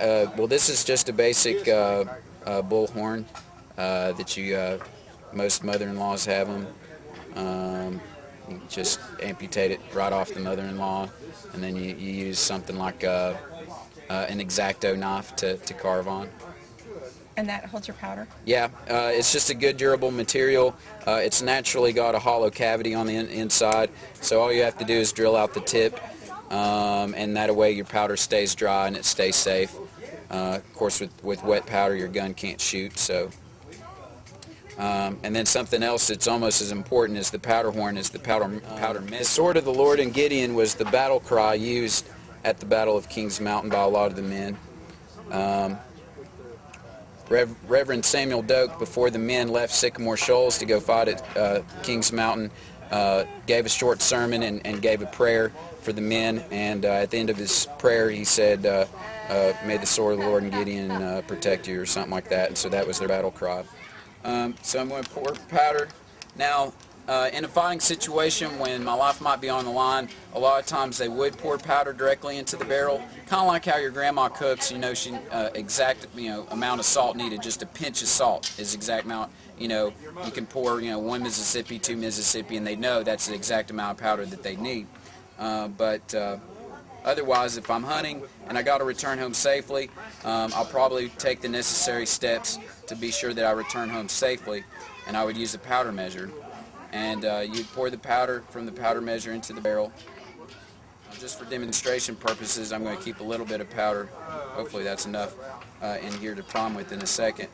Well, this is just a basic bullhorn that most mother-in-laws have them. You just amputate it right off the mother-in-law, and then you use something like an X-Acto knife to carve on. And that holds your powder? Yeah, it's just a good durable material. It's naturally got a hollow cavity on the inside, so all you have to do is drill out the tip, and that way your powder stays dry and it stays safe. Of course, with wet powder, your gun can't shoot. So, and then something else that's almost as important as the powder horn is the powder mist. The sword of the Lord in Gideon was the battle cry used at the Battle of Kings Mountain by a lot of the men. Reverend Samuel Doak, before the men left Sycamore Shoals to go fight at Kings Mountain, gave a short sermon and gave a prayer for the men, and at the end of his prayer he said, may the sword of the Lord in Gideon protect you, or something like that. And so that was their battle cry. So I'm going to pour powder. Now, in a fighting situation when my life might be on the line, a lot of times they would pour powder directly into the barrel, kind of like how your grandma cooks. You know, she exact amount of salt needed, just a pinch of salt is exact amount. You know, you can pour 1 Mississippi, 2 Mississippi, and they know that's the exact amount of powder that they need. But otherwise, if I'm hunting and I got to return home safely, I'll probably take the necessary steps to be sure that I return home safely, and I would use a powder measure. And you'd pour the powder from the powder measure into the barrel. Just for demonstration purposes, I'm going to keep a little bit of powder. Hopefully that's enough in here to prime with in a second.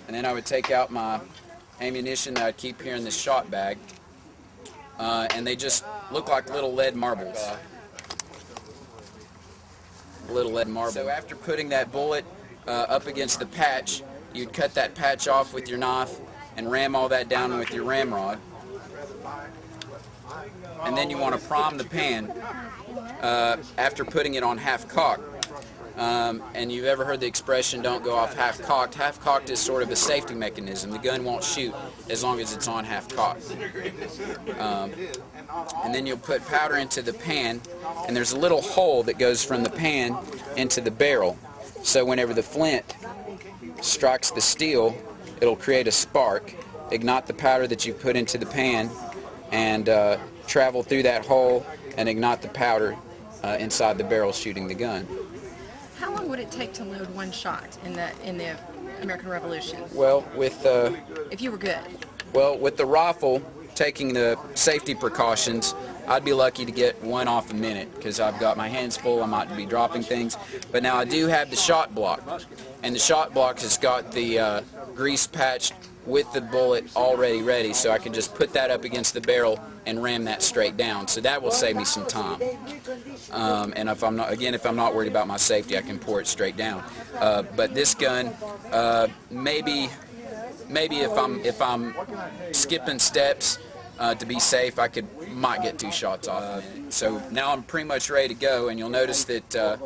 And then I would take out my ammunition that I'd keep here in this shot bag. And they just look like little lead marbles. Little lead marble. So after putting that bullet up against the patch, you'd cut that patch off with your knife and ram all that down with your ramrod. And then you want to prime the pan after putting it on half cock. And you've ever heard the expression, don't go off half cocked? Half cocked is sort of a safety mechanism. The gun won't shoot as long as it's on half cocked. And then you'll put powder into the pan, and there's a little hole that goes from the pan into the barrel. So whenever the flint strikes the steel, it'll create a spark, ignite the powder that you put into the pan, and travel through that hole and ignite the powder inside the barrel, shooting the gun. How long would it take to load one shot in the American Revolution? Well, if you were good. Well, with the rifle, taking the safety precautions, I'd be lucky to get one off a minute because I've got my hands full. I might be dropping things. But now I do have the shot block, and the shot block has got the grease patched with the bullet already ready, so I can just put that up against the barrel and ram that straight down. So that will save me some time. And if I'm not worried about my safety, I can pour it straight down. But this gun, maybe if I'm skipping steps to be safe, I might get 2 shots off. So now I'm pretty much ready to go, and you'll notice that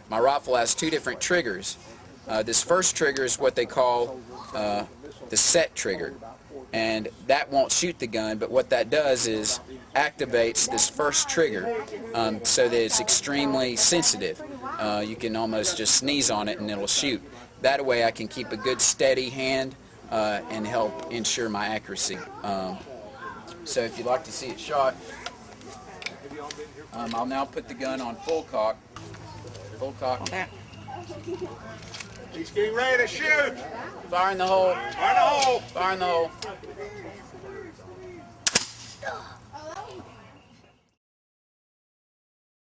my rifle has 2 different triggers. This first trigger is what they call the set trigger, and that won't shoot the gun, but what that does is activates this first trigger so that it's extremely sensitive. You can almost just sneeze on it and it'll shoot. That way I can keep a good steady hand and help ensure my accuracy. So if you'd like to see it shot, I'll now put the gun on full cock. Full cock. He's getting ready to shoot. Fire in the hole. Fire in the hole. Fire in the hole.